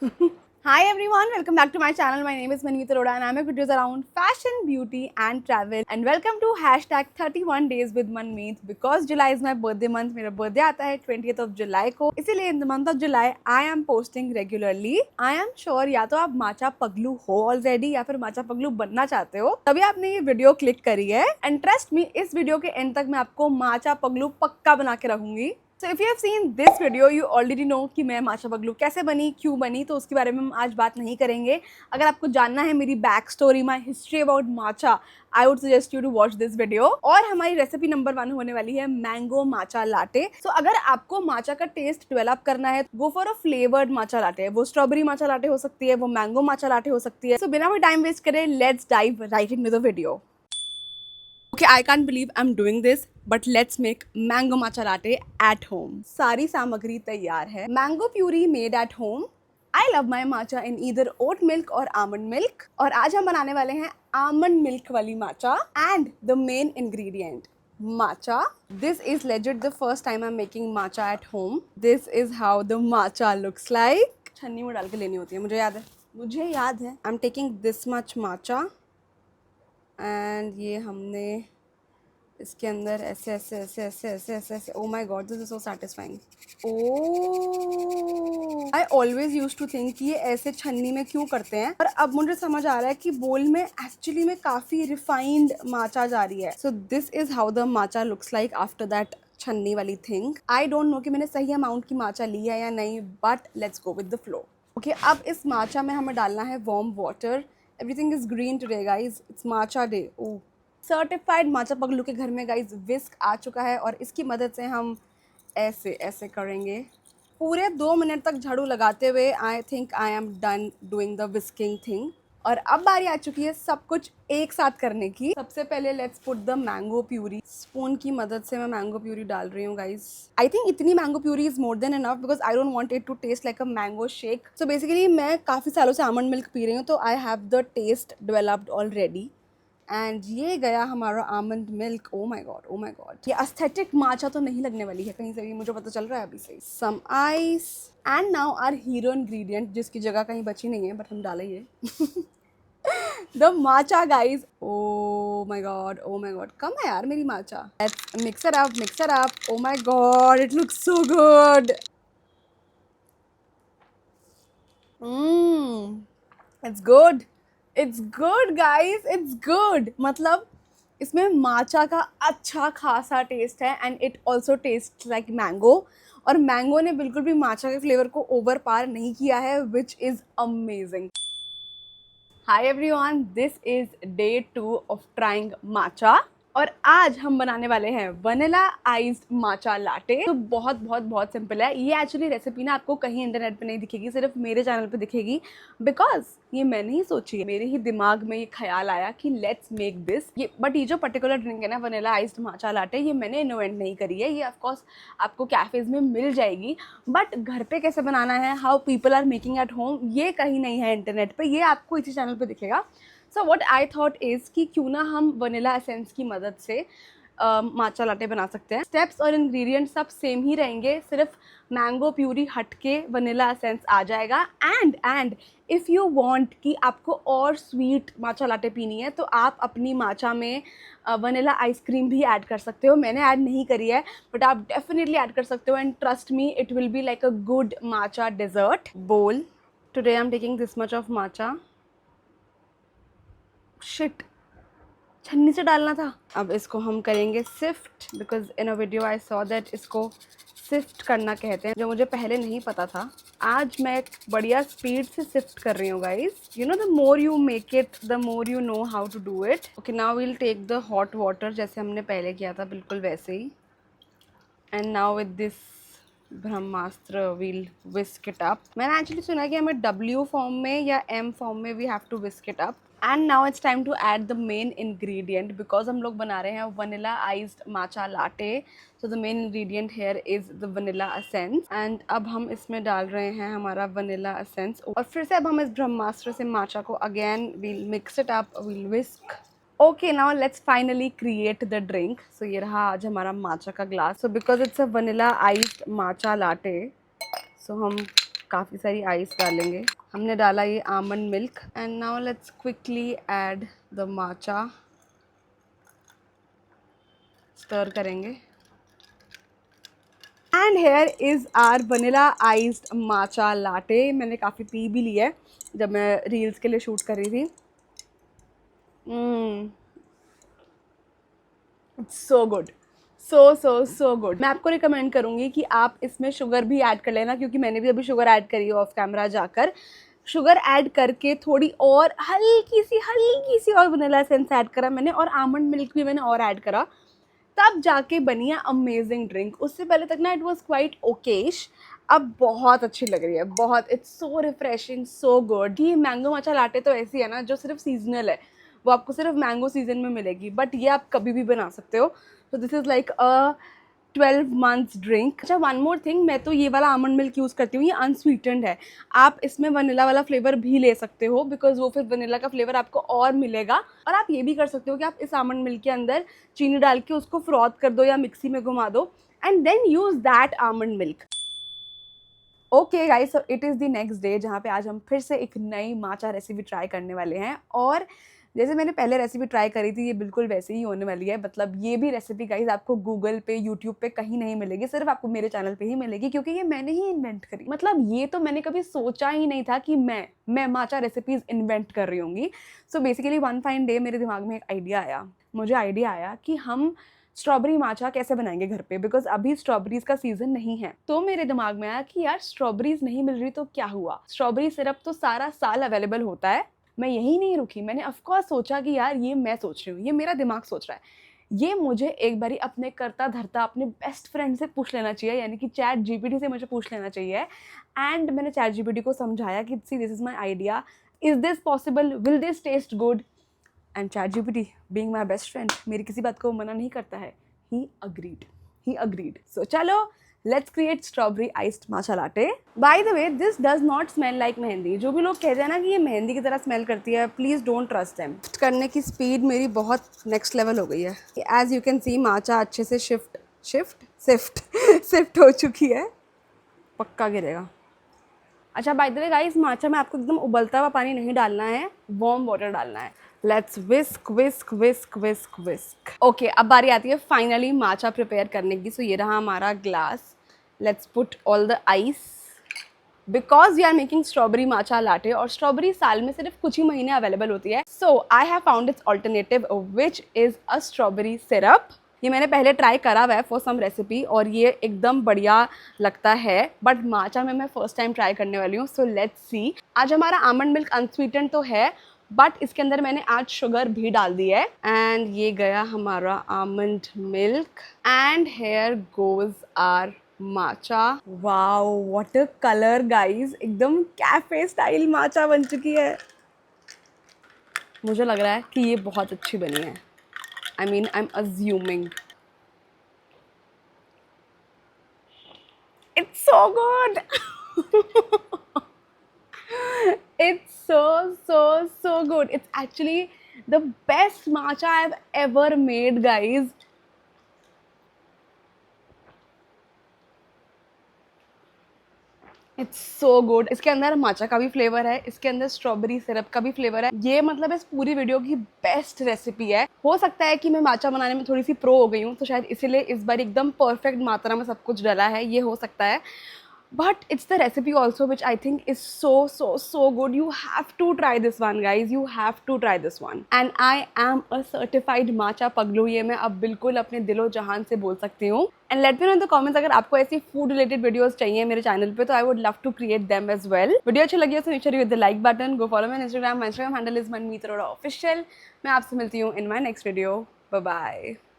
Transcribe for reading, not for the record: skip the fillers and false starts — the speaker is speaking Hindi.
Hi everyone, welcome back to my channel. My name is Manmeet Arora and I make videos around fashion, beauty and travel. And welcome to hashtag 31 days with Manmeet because July is my birthday month. मेरा birthday आता है 20th of July को, इसीलिए in the month of July I am posting regularly. I am sure या तो आप माचा पगलू हो already या फिर माचा पगलू बनना चाहते हो, तभी आपने ये वीडियो क्लिक करी है. And trust me, इस वीडियो के end तक मैं आपको माचा पगलू पक्का बना के रखूंगी. So if you have seen this video, you already know कि मैं माचा पगलू कैसे बनी, क्यों बनी, तो उसके बारे में हम आज बात नहीं करेंगे. अगर आपको जानना है मेरी back story, my history about matcha, I would suggest you to watch this video. और हमारी रेसिपी नंबर 1 होने वाली है मैंगो माचा लाटे. सो अगर आपको माचा का टेस्ट डेवलप करना है, go for a flavoured matcha latte. वो स्ट्रॉबेरी माचा लाटे हो सकती है, वो मैंगो माचा लाटे हो सकती है. सो बिना कोई टाइम वेस्ट करे, let's dive right into the video. Okay, I can't believe I'm doing this, but let's make mango matcha latte at home. सारी सामग्री तैयार है. Mango puree made at home. I love my matcha in either oat milk or almond milk. और आज हम बनाने वाले हैं almond milk वाली matcha. And the main ingredient, matcha. This is legit the first time I'm making matcha at home. This is how the matcha looks like. छन्नी में डाल के लेनी होती है, मुझे याद है. I'm taking this much matcha. And ये हमने इसके अंदर ऐसे ऐसे ऐसे ऐसे ऐसे ऐसे ऐसे oh my god, this is so satisfying. Oh, I always use to think कि ये ऐसे छन्नी में क्यों करते हैं, और अब मुझे समझ आ रहा है कि बोल में एक्चुअली में काफ़ी रिफाइंड माचा जा रही है. So this is how the matcha looks like after that छन्नी वाली थिंग. आई डोंट नो कि मैंने सही अमाउंट की माचा ली है या नहीं, but let's go with the flow. Okay, अब इस माचा में हमें डालना है warm water. Everything is green today, guys. It's matcha day. Oh, certified matcha पगलू के घर में गाइज विस्क आ चुका है और इसकी मदद से हम ऐसे ऐसे करेंगे पूरे 2 मिनट तक झाड़ू लगाते हुए. I think I am done doing the whisking thing. और अब बारी आ चुकी है सब कुछ एक साथ करने की. सबसे पहले let's put the mango puree. Spoon की मदद से मैं मैंगो प्यूरी डाल रही हूँ गाइज. आई थिंक इतनी mango puree is more than enough because I don't want it to taste like a mango shake. So basically मैं काफ़ी सालों से आमंड मिल्क पी रही हूँ, तो I have the taste developed already. And ये गया हमारा almond milk. Oh my god, oh my god, ये एस्थेटिक माचा तो नहीं लगने वाली है कहीं से भी, मुझे पता चल रहा है अभी से. Some ice. And now our hero ingredient, जिसकी जगह कहीं बची नहीं है बट हम डालेंगे. The matcha guys. Oh my god, oh my god, कम है यार मेरी matcha. Let's mixer up, mixer up. Oh my god, it looks so good. It's good, it's good guys, it's good. मतलब इसमें माचा का अच्छा खासा टेस्ट है and it also taste like mango. और मैंगो ने बिल्कुल भी माचा के फ्लेवर को ओवर पार नहीं किया है, which is amazing. Hi everyone, this is day 2 of trying matcha और आज हम बनाने वाले हैं वनीला आइस्ड माचा लाटे. तो बहुत बहुत बहुत सिंपल है. ये एक्चुअली रेसिपी ना आपको कहीं इंटरनेट पे नहीं दिखेगी, सिर्फ मेरे चैनल पे दिखेगी बिकॉज ये मैंने ही सोची है. मेरे ही दिमाग में ये ख्याल आया कि लेट्स मेक दिस. बट ये जो पर्टिकुलर ड्रिंक है ना वनीला आइस्ड माचा लाटे, ये मैंने इन्वेंट नहीं करी है. ये ऑफकोर्स आपको कैफेज में मिल जाएगी, बट घर पे कैसे बनाना है, how people are making at home, ये कहीं नहीं है इंटरनेट पे. ये आपको इसी चैनल पे दिखेगा. So what I thought is कि क्यों ना हम वनीला एसेंस की मदद से माचा लाटे बना सकते हैं. स्टेप्स और इंग्रेडिएंट्स सब सेम ही रहेंगे, सिर्फ मैंगो प्यूरी हट के वनीला एसेंस आ जाएगा. एंड इफ़ यू वांट कि आपको और स्वीट माचा लाटे पीनी है तो आप अपनी माचा में वनीला आइसक्रीम भी ऐड कर सकते हो. मैंने ऐड नहीं करी है बट आप डेफिनेटली ऐड कर सकते हो. And trust me, it will be like a good matcha dessert bowl. Today I am taking this much of matcha. Shit, छन्नी से डालना था. अब इसको हम करेंगे sift because in a video I saw that इसको सिफ्ट करना कहते हैं, जो मुझे पहले नहीं पता था. आज मैं बढ़िया स्पीड से सिफ्ट कर रही हूँ guys. You know, the more you make it the more you know how to do it. Okay, now will take the hot water जैसे हमने पहले किया था, बिल्कुल वैसे ही. And now with this Brahmastra we'll whisk it up. मैंने एक्चुअली सुना है कि हमें W फॉर्म में या M फॉर्म में we have to whisk it up. And now it's time to add the main ingredient because हम लोग बना रहे हैं vanilla iced matcha latte. So the main ingredient here is the vanilla essence. And अब हम इसमें डाल रहे हैं हमारा वनीला एसेंस. और फिर से अब हम इस ब्रह्मास्त्र से माचा को again we'll mix it up, we'll whisk. Okay, now let's finally create the drink. So ये रहा आज हमारा माचा का glass. So because it's a vanilla iced matcha latte, so हम काफ़ी सारी आइस डालेंगे। हमने डाला ये almond milk and now let's quickly add the matcha. Stir करेंगे and here is our vanilla iced matcha latte. मैंने काफ़ी पी भी ली है जब मैं रील्स के लिए शूट कर रही थी। It's so good, so good. मैं आपको रिकमेंड करूँगी कि आप इसमें शुगर भी ऐड कर लेना, क्योंकि मैंने भी अभी शुगर ऐड करी है ऑफ कैमरा जाकर। शुगर ऐड करके थोड़ी और हल्की सी और वनीला एसेंस ऐड करा मैंने, और आमंड मिल्क भी मैंने और ऐड करा, तब जाके बनी है अमेजिंग ड्रिंक। उससे पहले तक ना इट वॉज क्वाइट ओकेश, अब बहुत अच्छी लग रही है, बहुत। It's so refreshing, so good. ये मैंगो माचा लाटे तो ऐसी है ना जो सिर्फ सीजनल है, वो आपको सिर्फ मैंगो सीजन में मिलेगी, बट ये आप कभी भी बना सकते हो। तो this is like a 12 months drink. अच्छा, वन मोर थिंग, मैं तो ये वाला आमंड मिल्क यूज़ करती हूँ, ये अनस्वीटेंड है। आप इसमें वनीला वाला फ्लेवर भी ले सकते हो, बिकॉज वो फिर वनीला का फ्लेवर आपको और मिलेगा। और आप ये भी कर सकते हो कि आप इस आमंड मिल्क के अंदर चीनी डाल के उसको फ्रॉथ कर दो या मिक्सी में घुमा दो, and then use that almond milk. Okay guys, so it is the next day, जहाँ पे आज हम फिर से एक नई माचा रेसिपी ट्राई करने वाले हैं। और जैसे मैंने पहले रेसिपी ट्राई करी थी, ये बिल्कुल वैसे ही होने वाली है। मतलब ये भी रेसिपी गाइस आपको गूगल पे, यूट्यूब पे कहीं नहीं मिलेगी, सिर्फ आपको मेरे चैनल पे ही मिलेगी, क्योंकि ये मैंने ही इन्वेंट करी। मतलब ये तो मैंने कभी सोचा ही नहीं था कि मैं माचा रेसिपीज इन्वेंट कर रही होंगी। So basically one fine day मेरे दिमाग में एक आइडिया आया। मुझे आइडिया आया कि हम स्ट्रॉबेरी माचा कैसे बनाएंगे घर पे, बिकॉज अभी स्ट्रॉबेरीज का सीजन नहीं है। तो मेरे दिमाग में आया कि यार स्ट्रॉबेरीज नहीं मिल रही तो क्या हुआ, स्ट्रॉबेरी सिरप तो सारा साल अवेलेबल होता है। मैं यही नहीं रुकी, मैंने ऑफकोर्स सोचा कि यार ये मैं सोच रही हूँ, ये मेरा दिमाग सोच रहा है, ये मुझे एक बारी अपने करता धरता अपने बेस्ट फ्रेंड से पूछ लेना चाहिए, यानी कि चैट जीपीटी से मुझे पूछ लेना चाहिए। एंड मैंने चैट जीपीटी को समझाया कि see this is my idea, is this possible, will this taste good. And chat GPT being my best friend मेरी किसी बात को मना नहीं करता है। He agreed. So चलो, let's create strawberry iced matcha latte. By the way, this does not smell like mehndi. जो भी लोग कहते हैं ना कि ये मेहंदी की तरह स्मेल करती है, प्लीज़ डोंट ट्रस्ट देम। करने की स्पीड मेरी बहुत नेक्स्ट लेवल हो गई है। एज यू कैन सी माचा अच्छे से शिफ्ट हो चुकी है, पक्का गिरेगा। अच्छा, बाय द वे गाइस, माचा में आपको एकदम उबलता हुआ पानी नहीं डालना है, वार्म वाटर डालना है। Let's whisk. ओके, अब बारी आती है फाइनली माचा प्रिपेयर करने की। सो ये रहा हमारा glass. Let's put all the ice, because we are making strawberry matcha latte, और स्ट्रॉबेरी साल में सिर्फ कुछ ही महीने अवेलेबल होती है। So I have found its alternative, which is a strawberry syrup. ये मैंने पहले ट्राई करा हुआ है फॉर सम रेसिपी, और ये एकदम बढ़िया लगता है, बट माचा में मैं फर्स्ट टाइम ट्राई करने वाली हूँ। So let's see. आज हमारा आमंड मिल्क अनस्वीटेंड तो है, बट इसके अंदर मैंने आज शुगर भी डाल दी है। एंड ये गया हमारा almond milk, and here goes our matcha. Wow, what a colour guys, एकदम कैफे स्टाइल माचा बन चुकी है। मुझे लग रहा है कि ये बहुत अच्छी बनी है। I mean, I'm assuming. It's so good. It's so good. It's actually the best matcha I've ever made, guys. It's so good. इसके अंदर माचा का भी फ्लेवर है, इसके अंदर स्ट्रॉबेरी सिरप का भी फ्लेवर है। ये मतलब इस पूरी वीडियो की बेस्ट रेसिपी है। हो सकता है कि मैं माचा बनाने में थोड़ी सी प्रो हो गई हूँ, तो शायद इसीलिए इस बार एकदम परफेक्ट मात्रा में सब कुछ डला है, ये हो सकता है। But it's the recipe also which I think is so good. You have to try this one, guys. You have to try this one. And I am a certified matcha पगलू, ये मैं अब बिल्कुल अपने दिलो जहान से बोल सकती हूँ। And let me know in the comments अगर आपको ऐसी food related videos चाहिए मेरे चैनल पे, तो I would love to create them as well. Video अच्छी लगी है तो make sure you hit the like button. Go follow me on Instagram. My Instagram handle is manmeet arora official. मैं आपसे मिलती हूँ in my next video. Bye bye.